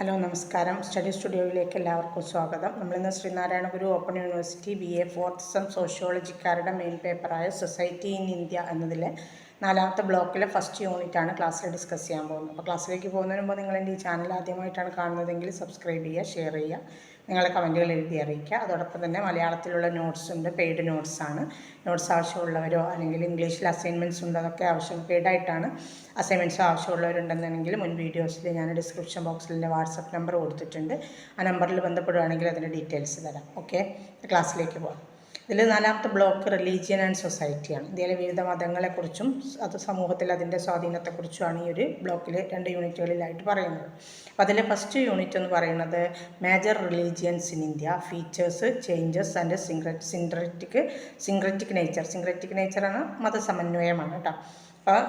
Hello നമസ്കാരം. Study സ്റ്റുഡിയോയിലേക്ക് എല്ലാവർക്കും സ്വാഗതം. നമ്മളിന്ന് Sreenarayana Guru open university BA fourth sem സോഷ്യോളജിക്കാരുടെ മെയിൻ പേപ്പറായ സൊസൈറ്റി ഇൻ ഇന്ത്യ എന്നതിലെ 4ാമത്തെ ബ്ലോക്കിലെ ഫസ്റ്റ് യൂണിറ്റാണ് ക്ലാസ്സിൽ ഡിസ്കസ് ചെയ്യാൻ പോകുന്നത്. അപ്പോൾ ക്ലാസ്സിലേക്ക് പോകുന്നതിന് മുമ്പ് നിങ്ങൾ എൻ്റെ ഈ ചാനൽ ആദ്യമായിട്ടാണ് കാണുന്നതെങ്കിൽ സബ്സ്ക്രൈബ് ചെയ്യുക, ഷെയർ ചെയ്യുക, നിങ്ങളുടെ കമൻറ്റുകൾ എഴുതി അറിയിക്കുക. അതോടൊപ്പം തന്നെ മലയാളത്തിലുള്ള നോട്ട്സ് ഉണ്ട്, പെയ്ഡ് നോട്ട്സാണ്. നോട്ട്സ് ആവശ്യമുള്ളവരോ അല്ലെങ്കിൽ ഇംഗ്ലീഷിൽ അസൈൻമെൻറ്റ്സ് ഉണ്ട്, അതൊക്കെ പെയ്ഡായിട്ടാണ്. അസൈൻമെൻറ്റ്സ് ആവശ്യമുള്ളവരുണ്ടെന്നുണ്ടെങ്കിൽ മുൻ വീഡിയോസിൽ ഞാൻ ഡിസ്ക്രിപ്ഷൻ ബോക്സിൽ എൻ്റെ വാട്സപ്പ് നമ്പർ കൊടുത്തിട്ടുണ്ട്. ആ നമ്പറിൽ ബന്ധപ്പെടുകയാണെങ്കിൽ അതിൻ്റെ ഡീറ്റെയിൽസ് തരാം. ഓക്കെ, ക്ലാസ്സിലേക്ക് പോകാം. ഇതിൽ 4ാമത്തെ ബ്ലോക്ക് റിലീജിയൻ ആൻഡ് സൊസൈറ്റിയാണ്. ഇന്ത്യയിലെ വിവിധ മതങ്ങളെക്കുറിച്ചും അത് സമൂഹത്തിൽ അതിൻ്റെ സ്വാധീനത്തെക്കുറിച്ചുമാണ് ഈ ഒരു ബ്ലോക്കിൽ 2 യൂണിറ്റുകളിലായിട്ട് പറയുന്നത്. അപ്പോൾ അതിലെ ഫസ്റ്റ് യൂണിറ്റ് എന്ന് പറയുന്നത് major religions in India, features, changes and syncretic nature. Syncretic നേച്ചറാണ് മതസമന്വയമാണ് കേട്ടോ. അപ്പോൾ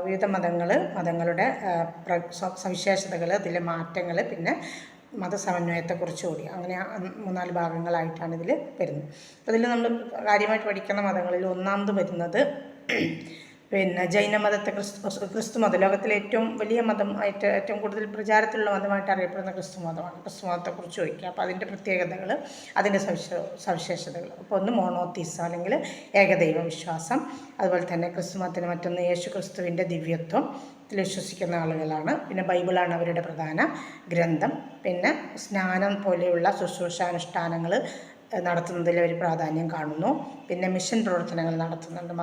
വിവിധ മതങ്ങളുടെ സവിശേഷതകൾ, അതിലെ മാറ്റങ്ങൾ, പിന്നെ മതസമന്വയത്തെക്കുറിച്ച് കൂടി, അങ്ങനെ 3-4 ഭാഗങ്ങളായിട്ടാണ് ഇതിൽ വരുന്നത്. അപ്പോൾ ഇതിൽ നമ്മൾ കാര്യമായിട്ട് പഠിക്കുന്ന മതങ്ങളിൽ ഒന്നാമത് വരുന്നത് ജൈനമതത്തെ, ക്രിസ്തു മതം. ലോകത്തിലെ ഏറ്റവും വലിയ മതമായിട്ട്, ഏറ്റവും കൂടുതൽ പ്രചാരത്തിലുള്ള മതമായിട്ട് അറിയപ്പെടുന്ന ക്രിസ്തു മതമാണ്. ക്രിസ്തു മതത്തെക്കുറിച്ച് ചോദിക്കുക. അപ്പോൾ അതിൻ്റെ പ്രത്യേകതകൾ, അതിൻ്റെ സവിശേഷതകൾ. അപ്പോൾ ഒന്ന് മോണോത്തീസം അല്ലെങ്കിൽ ഏകദൈവ വിശ്വാസം. അതുപോലെ തന്നെ ക്രിസ്തു മതത്തിന് മറ്റൊന്ന് യേശു ക്രിസ്തുവിൻ്റെ ദിവ്യത്വം വിശ്വസിക്കുന്ന ആളുകളാണ്. പിന്നെ ബൈബിളാണ് അവരുടെ പ്രധാന ഗ്രന്ഥം. പിന്നെ സ്നാനം പോലെയുള്ള ശുശ്രൂഷാനുഷ്ഠാനങ്ങൾ നടത്തുന്നതിൽ അവർ പ്രാധാന്യം കാണുന്നു. പിന്നെ മിഷൻ പ്രവർത്തനങ്ങൾ നടത്തുന്നുണ്ട്,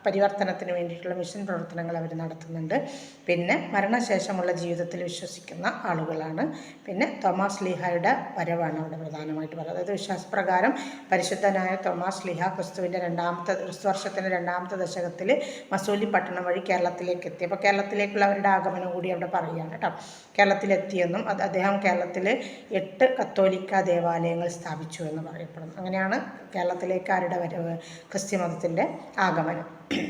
പരിവർത്തനത്തിന് വേണ്ടിയിട്ടുള്ള മിഷൻ പ്രവർത്തനങ്ങൾ അവർ നടത്തുന്നുണ്ട്. പിന്നെ മരണശേഷമുള്ള ജീവിതത്തിൽ വിശ്വസിക്കുന്ന ആളുകളാണ്. പിന്നെ തോമാസ് ലീഹായുടെ വരവാണ് അവിടെ പ്രധാനമായിട്ട് പറയുന്നത്. അതായത് വിശ്വാസപ്രകാരം പരിശുദ്ധനായ തോമാസ് ലീഹ ക്രിസ്തുവർഷത്തിൻ്റെ 2ാമത്തെ ദശകത്തിൽ മസൂലി പട്ടണം വഴി കേരളത്തിലേക്ക് എത്തി. അപ്പോൾ കേരളത്തിലേക്കുള്ള അവരുടെ ആഗമനം കൂടി അവിടെ പറയുകയാണ് കേട്ടോ. കേരളത്തിലെത്തിയെന്നും അദ്ദേഹം കേരളത്തിൽ 8 കത്തോലിക്ക ദേവാലയങ്ങൾ സ്ഥാപിച്ചു എന്ന് പറയപ്പെടുന്നു. അങ്ങനെയാണ് കേരളത്തിലേക്ക് ആരുടെ വരവ്, ക്രിസ്ത്യമതത്തിൻ്റെ ആഗമനം.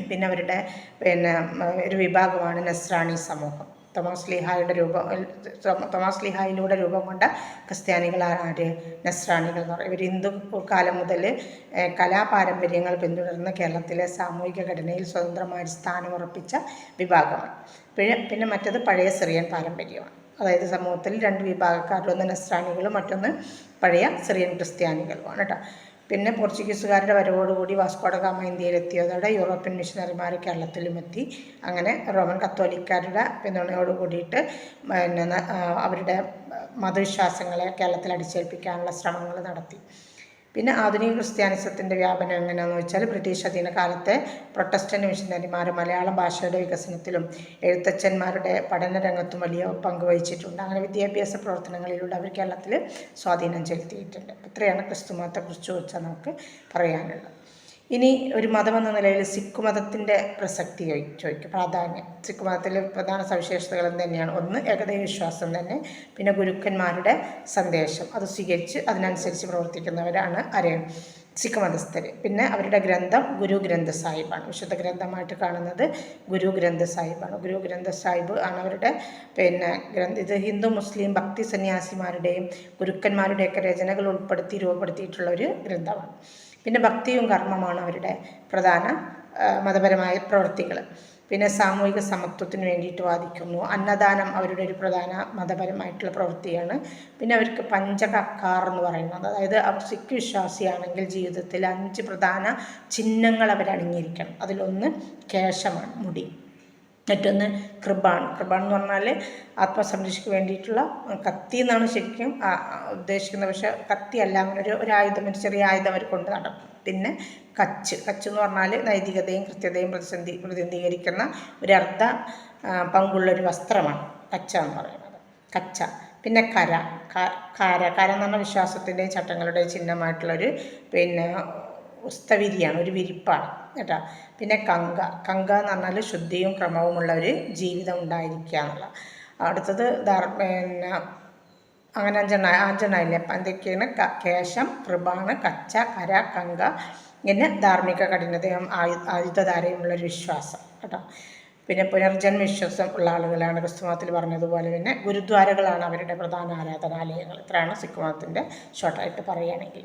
പിന്നെ അവരുടെ ഒരു വിഭാഗമാണ് നസ്രാണി സമൂഹം. തോമാസ് ലീഹായിലൂടെ രൂപം കൊണ്ട ക്രിസ്ത്യാനികളാണ് ആര്? നസ്രാണികൾ എന്ന് പറയും. ഇവർ ഹിന്ദു കാലം മുതൽ കലാപാരമ്പര്യങ്ങൾ പിന്തുടർന്ന് കേരളത്തിലെ സാമൂഹിക ഘടനയിൽ സ്വതന്ത്രമായ സ്ഥാനമുറപ്പിച്ച വിഭാഗമാണ്. പിന്നെ മറ്റത് പഴയ സിറിയൻ പാരമ്പര്യമാണ്. അതായത് സമൂഹത്തിൽ 2 വിഭാഗക്കാർ, ഒന്ന് നസ്രാണികളും മറ്റൊന്ന് പഴയ സിറിയൻ ക്രിസ്ത്യാനികളുമാണ് കേട്ടോ. പിന്നെ പോർച്ചുഗീസുകാരുടെ വരവോടുകൂടി വാസ്കോ ഡ ഗാമ ഇന്ത്യയിലെത്തിയതോടെ യൂറോപ്യൻ മിഷനറിമാർ കേരളത്തിലും എത്തി. അങ്ങനെ റോമൻ കത്തോലിക്കാരുടെ പിന്തുണയോട് കൂടിയിട്ട് അവരുടെ മതവിശ്വാസങ്ങളെ കേരളത്തിൽ അടിച്ചേൽപ്പിക്കാനുള്ള ശ്രമങ്ങൾ നടത്തി. പിന്നെ ആധുനിക ക്രിസ്ത്യാനിസത്തിൻ്റെ വ്യാപനം എങ്ങനെയാണെന്ന് വെച്ചാൽ, ബ്രിട്ടീഷ് അധീന കാലത്തെ പ്രൊട്ടസ്റ്റന്റ് മിഷനറിമാർ മലയാളം ഭാഷയുടെ വികസനത്തിലും എഴുത്തച്ഛന്മാരുടെ പഠനരംഗത്തും വലിയ പങ്ക് വഹിച്ചിട്ടുണ്ട്. അങ്ങനെ വിദ്യാഭ്യാസ പ്രവർത്തനങ്ങളിലൂടെ അവർ കേരളത്തിൽ സ്വാധീനം ചെലുത്തിയിട്ടുണ്ട്. ഇത്രയാണ് ക്രിസ്തു മതത്തെക്കുറിച്ച് വെച്ചാൽ നമുക്ക് പറയാനുള്ളത്. ഇനി ഒരു മതമെന്ന നിലയിൽ സിഖ് മതത്തിൻ്റെ പ്രസക്തി ചോദിക്കും, പ്രാധാന്യം. സിഖ് മതത്തിലെ പ്രധാന സവിശേഷതകൾ തന്നെയാണ്. ഒന്ന് ഏകദൈവ വിശ്വാസം തന്നെ. പിന്നെ ഗുരുക്കന്മാരുടെ സന്ദേശം അത് സ്വീകരിച്ച് അതിനനുസരിച്ച് പ്രവർത്തിക്കുന്നവരാണ് സിഖ് മതസ്ഥർ. പിന്നെ അവരുടെ ഗ്രന്ഥം ഗുരു ഗ്രന്ഥ സാഹിബാണ്. വിശുദ്ധ ഗ്രന്ഥമായിട്ട് കാണുന്നത് ഗുരു ഗ്രന്ഥ സാഹിബാണ്. ഗുരു ഗ്രന്ഥ സാഹിബ് ആണ് അവരുടെ ഇത് ഹിന്ദു മുസ്ലിം ഭക്തി സന്യാസിമാരുടെയും ഗുരുക്കന്മാരുടെയൊക്കെ രചനകൾ ഉൾപ്പെടുത്തി രൂപപ്പെടുത്തിയിട്ടുള്ള ഒരു ഗ്രന്ഥമാണ്. പിന്നെ ഭക്തിയും കർമ്മമാണ് അവരുടെ പ്രധാന മതപരമായ പ്രവൃത്തികൾ. പിന്നെ സാമൂഹിക സമത്വത്തിന് വേണ്ടിയിട്ട് വാദിക്കുന്നു. അന്നദാനം അവരുടെ ഒരു പ്രധാന മതപരമായിട്ടുള്ള പ്രവൃത്തിയാണ്. പിന്നെ അവർക്ക് പഞ്ചകക്കാർ എന്ന് പറയുന്നത്, അതായത് അവർ സിഖ് വിശ്വാസിയാണെങ്കിൽ ജീവിതത്തിൽ 5 പ്രധാന ചിഹ്നങ്ങൾ അവരണിഞ്ഞിരിക്കണം. അതിലൊന്ന് കേശമാണ്, മുടി. മറ്റൊന്ന് കൃപാണ്. എന്ന് പറഞ്ഞാൽ ആത്മസംരക്ഷയ്ക്ക് വേണ്ടിയിട്ടുള്ള കത്തി എന്നാണ് ശരിക്കും ഉദ്ദേശിക്കുന്നത്. പക്ഷേ കത്തിയല്ല, അങ്ങനെ ഒരു ആയുധം, ഒരു ചെറിയ ആയുധം അവർ കൊണ്ട് നടക്കും. പിന്നെ കച്ച് എന്ന് പറഞ്ഞാൽ നൈതികതയും കൃത്യതയും പ്രതിനിധീകരിക്കുന്ന ഒരു പങ്കുള്ളൊരു വസ്ത്രമാണ് കച്ച എന്ന് പറയുന്നത്, കച്ച. പിന്നെ കര എന്ന് പറഞ്ഞാൽ വിശ്വാസത്തിൻ്റെയും ചട്ടങ്ങളുടെയും ചിഹ്നമായിട്ടുള്ളൊരു ഉസ്തവിരിയാണ്, ഒരു വിരിപ്പാണ് കേട്ടോ. പിന്നെ കങ്ക എന്ന് പറഞ്ഞാൽ ശുദ്ധിയും ക്രമവുമുള്ള ഒരു ജീവിതം ഉണ്ടായിരിക്കുക എന്നുള്ള. അടുത്തത് അങ്ങനെ 5 എന്തൊക്കെയാണ്? കേശം, കൃപാണ്, കച്ച, കര, കങ്ക. ഇങ്ങനെ ധാർമ്മിക കഠിനതയും ആയുധധാരയുമുള്ളൊരു വിശ്വാസം കേട്ടോ. പിന്നെ പുനർജന്മ വിശ്വാസം ഉള്ള ആളുകളാണ് ക്രിസ്തു മതത്തിൽ പറഞ്ഞതുപോലെ. പിന്നെ ഗുരുദ്വാരകളാണ് അവരുടെ പ്രധാന ആരാധനാലയങ്ങൾ. ഇത്രയാണ് സിഖ് മതത്തിൻ്റെ ഷോർട്ടായിട്ട് പറയുകയാണെങ്കിൽ.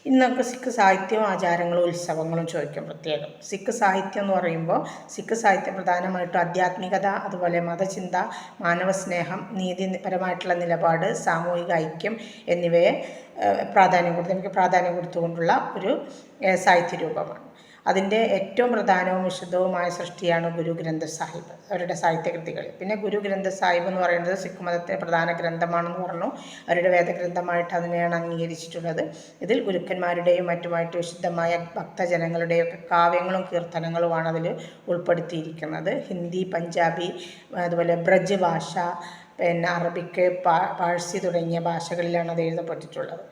ഇന്ന് നമുക്ക് സിഖ് സാഹിത്യവും ആചാരങ്ങളും ഉത്സവങ്ങളും ചോദിക്കും പ്രത്യേകം. സിഖ് സാഹിത്യം എന്ന് പറയുമ്പോൾ സിഖ് സാഹിത്യം പ്രധാനമായിട്ടും ആധ്യാത്മികത, അതുപോലെ മതചിന്ത, മാനവസ്നേഹം, നീതിപരമായിട്ടുള്ള നിലപാട്, സാമൂഹിക ഐക്യം എന്നിവയെ പ്രാധാന്യം കൊടുത്തുകൊണ്ടുള്ള ഒരു സാഹിത്യ രൂപമാണ്. അതിൻ്റെ ഏറ്റവും പ്രധാനവും വിശുദ്ധവുമായ സൃഷ്ടിയാണ് ഗുരു ഗ്രന്ഥ സാഹിബ്, അവരുടെ സാഹിത്യകൃതികൾ. പിന്നെ ഗുരു ഗ്രന്ഥ സാഹിബ് എന്ന് പറയുന്നത് സിഖ് മതത്തിലെ പ്രധാന ഗ്രന്ഥമാണെന്ന് പറഞ്ഞു. അവരുടെ വേദഗ്രന്ഥമായിട്ട് അതിനെയാണ് അംഗീകരിച്ചിട്ടുള്ളത്. ഇതിൽ ഗുരുക്കന്മാരുടെയും മറ്റുമായിട്ട് വിശുദ്ധമായ ഭക്തജനങ്ങളുടെയും ഒക്കെ കാവ്യങ്ങളും കീർത്തനങ്ങളുമാണ് അതിൽ ഉൾപ്പെടുത്തിയിരിക്കുന്നത്. ഹിന്ദി, പഞ്ചാബി, അതുപോലെ ബ്രജ് ഭാഷ, പിന്നെ അറബിക്ക്, പാഴ്സി തുടങ്ങിയ ഭാഷകളിലാണ് അത് എഴുതപ്പെട്ടിട്ടുള്ളത്.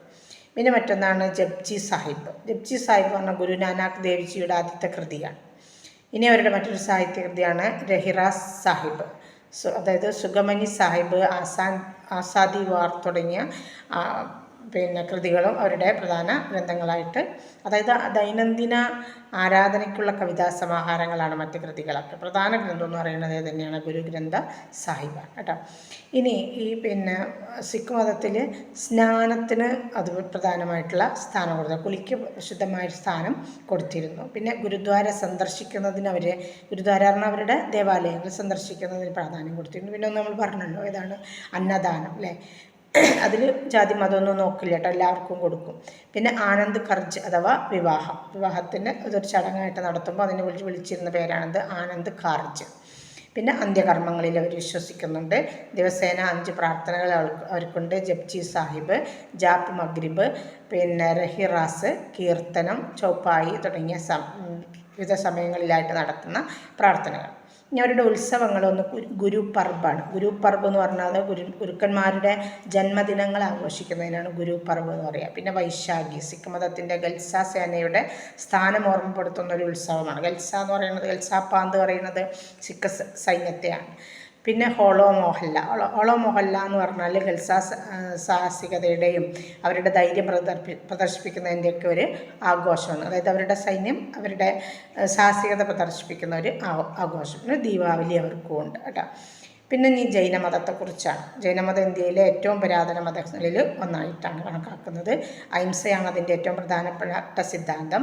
പിന്നെ മറ്റൊന്നാണ് ജപ്ജി സാഹിബ്. ജപ്ജി സാഹിബ് പറഞ്ഞ ഗുരുനാനാക്ക് ദേവ്ജിയുടെ ആദ്യത്തെ കൃതിയാണ്. ഇനി അവരുടെ മറ്റൊരു സാഹിത്യകൃതിയാണ് രഹിറാസ് സാഹിബ്. അതായത് സുഗമനി സാഹിബ്, ആസാദി വാർ തുടങ്ങിയ പിന്നെ കൃതികളും അവരുടെ പ്രധാന ഗ്രന്ഥങ്ങളായിട്ട്, അതായത് ദൈനംദിന ആരാധനയ്ക്കുള്ള കവിതാ സമാഹാരങ്ങളാണ് മറ്റ് കൃതികളൊക്കെ. പ്രധാന ഗ്രന്ഥം എന്ന് പറയുന്നത് തന്നെയാണ് ഗുരുഗ്രന്ഥ സാഹിബ് കേട്ടോ. ഇനി ഈ പിന്നെ സിഖ് മതത്തിൽ സ്നാനത്തിന് അത് പ്രധാനമായിട്ടുള്ള സ്ഥാനം കൊടുത്തു, കുളിക്ക് ശുദ്ധമായൊരു സ്ഥാനം കൊടുത്തിരുന്നു. പിന്നെ ഗുരുദ്വാര സന്ദർശിക്കുന്നതിന് ഗുരുദ്വാര പറഞ്ഞാൽ അവരുടെ ദേവാലയങ്ങൾ സന്ദർശിക്കുന്നതിന് പ്രാധാന്യം കൊടുത്തിരുന്നു. പിന്നെ നമ്മൾ പറഞ്ഞല്ലോ ഏതാണ് അന്നദാനം അല്ലേ, അതിൽ ജാതി മതമൊന്നും നോക്കില്ല കേട്ടോ, എല്ലാവർക്കും കൊടുക്കും. പിന്നെ ആനന്ദ് ഖർജ് അഥവാ വിവാഹത്തിന് ഇതൊരു ചടങ്ങായിട്ട് നടത്തുമ്പോൾ അതിനെ വിളിച്ചിരുന്ന പേരാണിത് ആനന്ദ് ഖാർജ്. പിന്നെ അന്ത്യകർമ്മങ്ങളിൽ അവർ വിശ്വസിക്കുന്നുണ്ട്. ദിവസേന 5 പ്രാർത്ഥനകൾ അവർക്കുണ്ട്. ജപ്ജി സാഹിബ്, ജാപ്പ് മഗ്രിബ്, പിന്നെ റഹിറാസ്, കീർത്തനം, ചൗപ്പായി തുടങ്ങിയ വിവിധ സമയങ്ങളിലായിട്ട് നടത്തുന്ന പ്രാർത്ഥനകൾ. ഇനി അവരുടെ ഉത്സവങ്ങളൊന്ന് ഗുരു പർബാണ്. ഗുരു പർബ് എന്ന് പറഞ്ഞാൽ ഗുരുക്കന്മാരുടെ ജന്മദിനങ്ങൾ ആഘോഷിക്കുന്നതിനാണ് ഗുരു പർബ് എന്ന് പറയുക. പിന്നെ വൈശാഖി, സിഖ് മതത്തിൻ്റെ ഗൽസ സേനയുടെ സ്ഥാനം ഓർമ്മപ്പെടുത്തുന്ന ഒരു ഉത്സവമാണ്. ഗൽസ എന്ന് പറയുന്നത്, ഗൽസാപ്പ എന്ന് പറയുന്നത് സിഖ് സൈന്യത്തെയാണ്. പിന്നെ ഹോളോ മൊഹല്ല എന്ന് പറഞ്ഞാൽ ഗൽസ സാഹസികതയുടെയും അവരുടെ ധൈര്യം പ്രദർശിപ്പിക്കുന്നതിൻ്റെയൊക്കെ ഒരു ആഘോഷമാണ്. അതായത് അവരുടെ സൈന്യം അവരുടെ സാഹസികത പ്രദർശിപ്പിക്കുന്ന ഒരു ആഘോഷം. പിന്നെ ദീപാവലി അവർക്കും ഉണ്ട് കേട്ടോ. പിന്നെ ഈ ജൈനമതത്തെക്കുറിച്ചാണ്. ജൈനമതം ഇന്ത്യയിലെ ഏറ്റവും പുരാതന മതങ്ങളിൽ ഒന്നായിട്ടാണ് കണക്കാക്കുന്നത്. അഹിംസയാണ് അതിൻ്റെ ഏറ്റവും പ്രധാനപ്പെട്ട സിദ്ധാന്തം.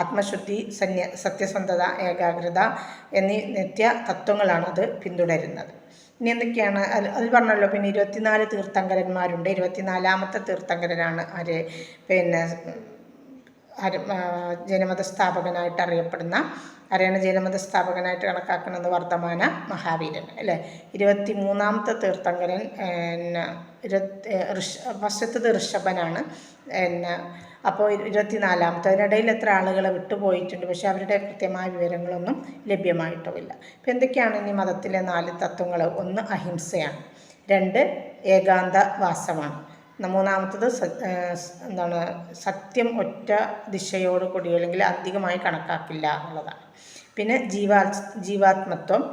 ആത്മശുദ്ധി, സത്യസന്ധത, ഏകാഗ്രത എന്നീ നിത്യ തത്വങ്ങളാണ് അത് പിന്തുടരുന്നത്. ഇനി എന്തൊക്കെയാണ് അതിൽ പറഞ്ഞല്ലോ. പിന്നെ 24 തീർത്ഥങ്കരന്മാരുണ്ട്. 24ാമത്തെ തീർത്ഥങ്കരനാണ് പിന്നെ ജൈനമത സ്ഥാപകനായിട്ട് അറിയപ്പെടുന്ന ജൈനമത സ്ഥാപകനായിട്ട് കണക്കാക്കുന്നത് വർദ്ധമാന മഹാവീരൻ അല്ലേ. 23ാമത്തെ തീർത്ഥങ്കരൻ ഫസ്റ്റത്തത് ഋഷഭനാണ്. അപ്പോൾ 24ാമത്തെ, അതിനിടയിൽ എത്ര ആളുകളെ വിട്ടുപോയിട്ടുണ്ട്, പക്ഷേ അവരുടെ കൃത്യമായ വിവരങ്ങളൊന്നും ലഭ്യമായിട്ടുമില്ല. അപ്പോൾ എന്തൊക്കെയാണ് ഇനി മതത്തിലെ 4 തത്വങ്ങൾ? 1 അഹിംസയാണ്, 2 ഏകാന്തവാസമാണ്, 3ാമത്തത് സത്യം ഒറ്റ ദിശയോട് കൂടി അല്ലെങ്കിൽ അധികമായി കണക്കാക്കില്ല എന്നുള്ളതാണ്. പിന്നെ ജീവാത്മത്വം,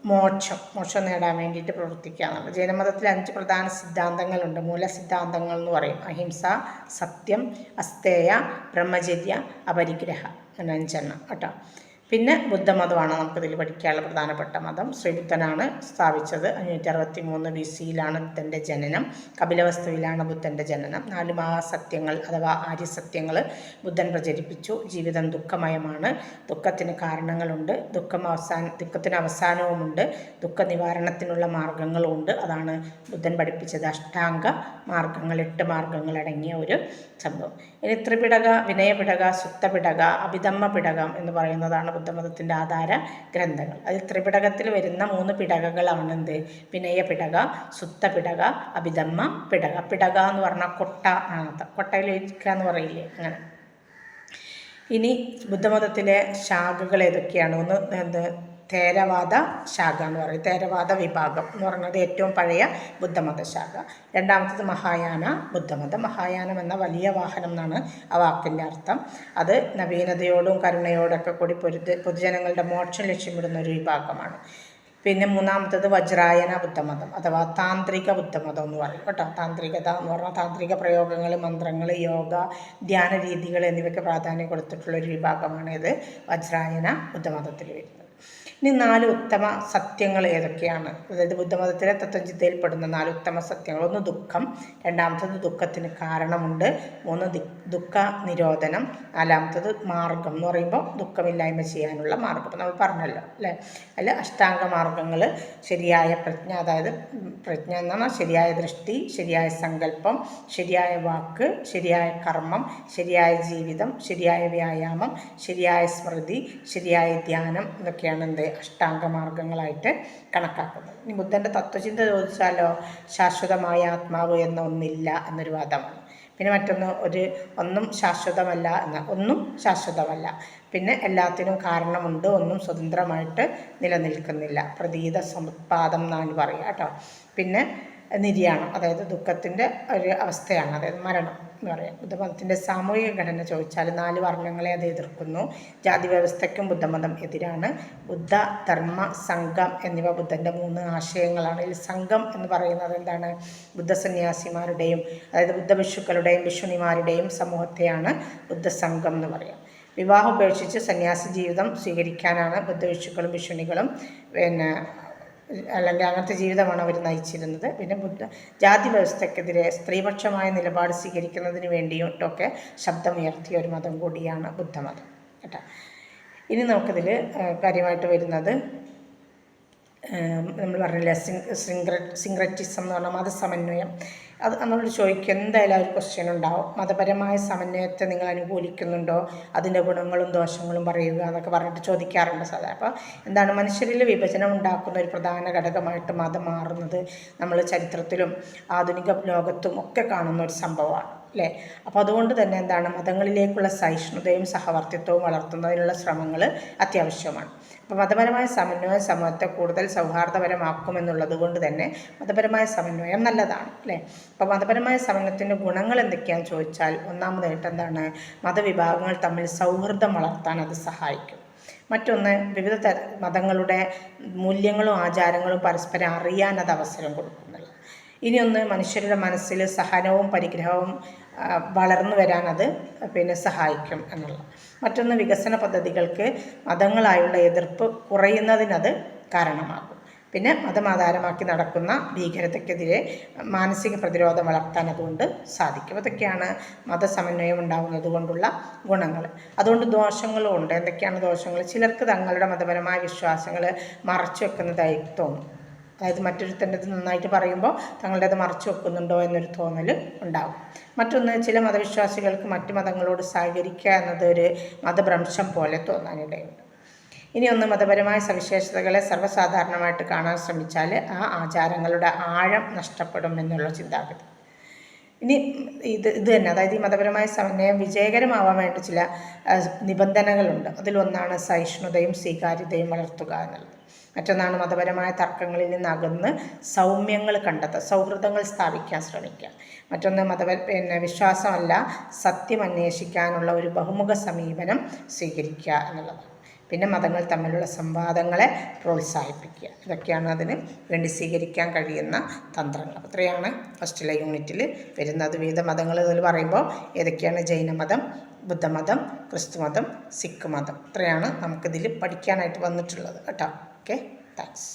മോക്ഷം നേടാൻ വേണ്ടിയിട്ട് പ്രവർത്തിക്കുക എന്നുള്ളത്. ജൈനമതത്തിൽ 5 പ്രധാന സിദ്ധാന്തങ്ങളുണ്ട്, മൂലസിദ്ധാന്തങ്ങൾ എന്ന് പറയും. അഹിംസ, സത്യം, അസ്തേയ, ബ്രഹ്മചര്യ, അപരിഗ്രഹ, 5 കേട്ടോ. പിന്നെ ബുദ്ധമതമാണ് നമുക്കിതിൽ പഠിക്കാനുള്ള പ്രധാനപ്പെട്ട മതം. ശ്രീബുദ്ധനാണ് സ്ഥാപിച്ചത്. 563 BC-യിലാണ് ബുദ്ധൻ്റെ ജനനം. കപിലവസ്തുവിലാണ് ബുദ്ധൻ്റെ ജനനം. 4 മഹാസത്യങ്ങൾ അഥവാ ആര്യസത്യങ്ങൾ ബുദ്ധൻ പ്രചരിപ്പിച്ചു. ജീവിതം ദുഃഖമയമാണ്, ദുഃഖത്തിന് കാരണങ്ങളുണ്ട്, ദുഃഖത്തിന് അവസാനവുമുണ്ട്, ദുഃഖ നിവാരണത്തിനുള്ള മാർഗങ്ങളുമുണ്ട്. അതാണ് ബുദ്ധൻ പഠിപ്പിച്ചത്. അഷ്ടാംഗ മാർഗങ്ങൾ, 8 മാർഗങ്ങൾ അടങ്ങിയ ഒരു സംഭവം. ഇനി ത്രിപിടക, വിനയപിടക, സുത്തപിടക, അഭിധമ്മ പിടകം എന്ന് പറയുന്നതാണ് ബുദ്ധമതത്തിൻ്റെ ആധാര ഗ്രന്ഥങ്ങൾ. അതിൽ ത്രിപിടകത്തിൽ വരുന്ന 3 പിടകകളാണ് എന്ത്? വിനയപിടക, സുത്തപിടക, അഭിധമ്മ പിടക. പിടക എന്ന് പറഞ്ഞാൽ കൊട്ടയിൽ ഇരിക്കുക എന്ന് പറയില്ലേ, അങ്ങനെ. ഇനി ബുദ്ധമതത്തിലെ ശാഖകൾ ഏതൊക്കെയാണ്? ഒന്ന് തേരവാദ ശാഖ എന്ന് പറയും, തേരവാദ വിഭാഗം എന്ന് പറയുന്നത് ഏറ്റവും പഴയ ബുദ്ധമത ശാഖ. 2ാമത്തത് മഹായാന ബുദ്ധമതം. മഹായാനം എന്ന വലിയ വാഹനം എന്നാണ് ആ വാക്കിൻ്റെ അർത്ഥം. അത് നവീനതയോടും കരുണയോടൊക്കെ കൂടി പൊതുജനങ്ങളുടെ മോക്ഷം ലക്ഷ്യമിടുന്ന ഒരു വിഭാഗമാണ്. പിന്നെ 3ാമത്തത് വജ്രായന ബുദ്ധമതം അഥവാ താന്ത്രിക ബുദ്ധമതം എന്ന് പറയും കേട്ടോ. താന്ത്രികത എന്ന് പറഞ്ഞാൽ താന്ത്രിക പ്രയോഗങ്ങൾ, മന്ത്രങ്ങൾ, യോഗ, ധ്യാന രീതികൾ എന്നിവയ്ക്ക് പ്രാധാന്യം കൊടുത്തിട്ടുള്ളൊരു വിഭാഗമാണ് ഇത് വജ്രായന ബുദ്ധമതത്തിൽ വരുന്നത്. ഇനി 4 ഉത്തമ സത്യങ്ങൾ ഏതൊക്കെയാണ്? അതായത് ബുദ്ധമതത്തിലെ തത്വചിന്തയിൽപ്പെടുന്ന 4 ഉത്തമ സത്യങ്ങൾ. 1 ദുഃഖം, രണ്ടാമത്തത് ദുഃഖത്തിന് കാരണമുണ്ട്, 3 ദുഃഖ നിരോധനം, 4മത്തത് മാർഗം എന്ന് പറയുമ്പോൾ ദുഃഖമില്ലായ്മ ചെയ്യാനുള്ള മാർഗം. അപ്പോൾ നമ്മൾ പറഞ്ഞല്ലോ അല്ലേ, അതിൽ അഷ്ടാംഗ മാർഗങ്ങൾ ശരിയായ പ്രജ്ഞ, അതായത് പ്രജ്ഞ എന്ന് പറഞ്ഞാൽ ശരിയായ ദൃഷ്ടി, ശരിയായ സങ്കല്പം, ശരിയായ വാക്ക്, ശരിയായ കർമ്മം, ശരിയായ ജീവിതം, ശരിയായ വ്യായാമം, ശരിയായ സ്മൃതി, ശരിയായ ധ്യാനം, ഇതൊക്കെയാണ് അഷ്ടാംഗ മാർഗങ്ങളായിട്ട് കണക്കാക്കുന്നത്. ഇനി ബുദ്ധൻ്റെ തത്വചിന്ത ചോദിച്ചാലോ, ശാശ്വതമായ ആത്മാവ് എന്ന ഒന്നില്ല എന്നൊരു വാദമാണ്. പിന്നെ മറ്റൊന്ന് ഒന്നും ശാശ്വതമല്ല ഒന്നും ശാശ്വതമല്ല. പിന്നെ എല്ലാത്തിനും കാരണമുണ്ട്, ഒന്നും സ്വതന്ത്രമായിട്ട് നിലനിൽക്കുന്നില്ല. പ്രതീത സമുത്പാദം എന്നാണ് പറയുക കേട്ടോ. പിന്നെ നിര്യാണം, അതായത് ദുഃഖത്തിൻ്റെ ഒരു അവസ്ഥയാണ്, അതായത് മരണം എന്ന് പറയാം. ബുദ്ധമതത്തിൻ്റെ സാമൂഹിക ഘടന ചോദിച്ചാൽ 4 വർണ്ണങ്ങളെ അത് എതിർക്കുന്നു. ജാതി വ്യവസ്ഥയ്ക്കും ബുദ്ധമതം എതിരാണ്. ബുദ്ധ, ധർമ്മ, സംഘം എന്നിവ ബുദ്ധൻ്റെ 3 ആശയങ്ങളാണ്. ഇതിൽ സംഘം എന്ന് പറയുന്നത് എന്താണ്? ബുദ്ധസന്യാസിമാരുടെയും അതായത് ബുദ്ധഭിക്ഷുക്കളുടെയും ഭിക്ഷുണിമാരുടെയും സമൂഹത്തെയാണ് ബുദ്ധസംഘം എന്ന് പറയാം. വിവാഹം ഉപേക്ഷിച്ച് സന്യാസി ജീവിതം സ്വീകരിക്കാനാണ് ബുദ്ധഭിക്ഷുക്കളും ഭിക്ഷുണികളും അല്ലെങ്കിൽ അങ്ങനത്തെ ജീവിതമാണ് അവർ നയിച്ചിരുന്നത്. പിന്നെ ജാതി വ്യവസ്ഥക്കെതിരെ സ്ത്രീപക്ഷമായ നിലപാട് സ്വീകരിക്കുന്നതിന് വേണ്ടിയിട്ടൊക്കെ ശബ്ദമുയർത്തിയ ഒരു മതം കൂടിയാണ് ബുദ്ധമതം കേട്ടോ. ഇനി നമുക്കിതിൽ കാര്യമായിട്ട് വരുന്നത് നമ്മൾ പറഞ്ഞില്ല, സിങ്ക്രറ്റിസം എന്ന് പറഞ്ഞാൽ മതസമന്വയം. അത് നമ്മളോട് ചോദിക്കും, എന്തായാലും ഒരു ക്വസ്റ്റ്യൻ ഉണ്ടാവും, മതപരമായ സമന്വയത്തെ നിങ്ങൾ അനുകൂലിക്കുന്നുണ്ടോ, അതിൻ്റെ ഗുണങ്ങളും ദോഷങ്ങളും പറയുക എന്നൊക്കെ പറഞ്ഞിട്ട് ചോദിക്കാറുണ്ട് സാധാരണ. അപ്പോൾ എന്താണ്, മനുഷ്യരിൽ വിഭജനം ഉണ്ടാക്കുന്ന ഒരു പ്രധാന ഘടകമായിട്ട് മതം മാറുന്നത് നമ്മൾ ചരിത്രത്തിലും ആധുനിക ലോകത്തും ഒക്കെ കാണുന്ന ഒരു സംഭവമാണ് അല്ലേ. അപ്പോൾ അതുകൊണ്ട് തന്നെ എന്താണ്, മതങ്ങളിലേക്കുള്ള സഹിഷ്ണുതയും സഹവർത്തിത്വവും വളർത്തുന്നതിനുള്ള ശ്രമങ്ങൾ അത്യാവശ്യമാണ്. അപ്പോൾ മതപരമായ സമന്വയം സമൂഹത്തെ കൂടുതൽ സൗഹാർദ്ദപരമാക്കുമെന്നുള്ളത് കൊണ്ട് തന്നെ മതപരമായ സമന്വയം നല്ലതാണ് അല്ലേ. അപ്പോൾ മതപരമായ സമന്വയത്തിൻ്റെ ഗുണങ്ങൾ എന്തൊക്കെയാണെന്ന് ചോദിച്ചാൽ, ഒന്നാമതായിട്ട് എന്താണ്, മതവിഭാഗങ്ങൾ തമ്മിൽ സൗഹൃദം വളർത്താൻ അത് സഹായിക്കും. മറ്റൊന്ന്, വിവിധ മതങ്ങളുടെ മൂല്യങ്ങളും ആചാരങ്ങളും പരസ്പരം അറിയാൻ അത് അവസരം കൊടുക്കുന്നുള്ളൂ. ഇനിയൊന്ന്, മനുഷ്യരുടെ മനസ്സിൽ സഹനവും പരിഗ്രഹവും വളർന്നു വരാൻ അത് സഹായിക്കും എന്നുള്ളത്. മറ്റൊന്ന്, വികസന പദ്ധതികൾക്ക് മതങ്ങളായുള്ള എതിർപ്പ് കുറയുന്നതിനത് കാരണമാകും. പിന്നെ മതം ആധാരമാക്കി നടക്കുന്ന ഭീകരതയ്ക്കെതിരെ മാനസിക പ്രതിരോധം വളർത്താൻ അതുകൊണ്ട് സാധിക്കും. അതൊക്കെയാണ് മതസമന്വയം ഉണ്ടാകുന്നത് കൊണ്ടുള്ള ഗുണങ്ങൾ. അതുകൊണ്ട് ദോഷങ്ങളും ഉണ്ട്. എന്തൊക്കെയാണ് ദോഷങ്ങൾ? ചിലർക്ക് തങ്ങളുടെ മതപരമായ വിശ്വാസങ്ങൾ മറച്ചു വെക്കുന്നതായി തോന്നും. അതായത് മറ്റൊരുത്തൻ്റെ നന്നായിട്ട് പറയുമ്പോൾ തങ്ങളുടേത് മറച്ചു വെക്കുന്നുണ്ടോ എന്നൊരു തോന്നൽ ഉണ്ടാകും. മറ്റൊന്ന്, ചില മതവിശ്വാസികൾക്ക് മറ്റു മതങ്ങളോട് സഹകരിക്കുക എന്നത് ഒരു മതഭ്രംശം പോലെ തോന്നാനിടയുണ്ട്. ഇനിയൊന്ന്, മതപരമായ സവിശേഷതകളെ സർവ്വസാധാരണമായിട്ട് കാണാൻ ശ്രമിച്ചാൽ ആ ആചാരങ്ങളുടെ ആഴം നഷ്ടപ്പെടും എന്നുള്ള ചിന്താഗതി. ഇനി ഇത് തന്നെ, അതായത് ഈ മതപരമായ സമന്വയം വിജയകരമാവാൻ വേണ്ടി ചില നിബന്ധനകളുണ്ട്. അതിലൊന്നാണ് സഹിഷ്ണുതയും സ്വീകാര്യതയും വളർത്തുക എന്നുള്ളത്. മറ്റൊന്നാണ് മതപരമായ തർക്കങ്ങളിൽ നിന്ന് അകന്ന് സൗമ്യങ്ങൾ കണ്ടെത്തുക, സൗഹൃദങ്ങൾ സ്ഥാപിക്കാൻ ശ്രമിക്കുക. മറ്റൊന്ന് വിശ്വാസമല്ല സത്യം അന്വേഷിക്കാനുള്ള ഒരു ബഹുമുഖ സമീപനം സ്വീകരിക്കുക എന്നുള്ളതാണ്. പിന്നെ മതങ്ങൾ തമ്മിലുള്ള സംവാദങ്ങളെ പ്രോത്സാഹിപ്പിക്കുക. ഇതൊക്കെയാണ് അതിന് വേണ്ടി സ്വീകരിക്കാൻ കഴിയുന്ന തന്ത്രങ്ങൾ. അത്രയാണ് ഫസ്റ്റിലെ യൂണിറ്റിൽ വരുന്നത്. വിവിധ മതങ്ങൾ എന്ന് പറയുമ്പോൾ ഏതൊക്കെയാണ്? ജൈനമതം, ബുദ്ധമതം, ക്രിസ്തുമതം, സിഖ് മതം. ഇത്രയാണ് നമുക്കിതിൽ പഠിക്കാനായിട്ട് വന്നിട്ടുള്ളത് കേട്ടോ. Okay, thanks.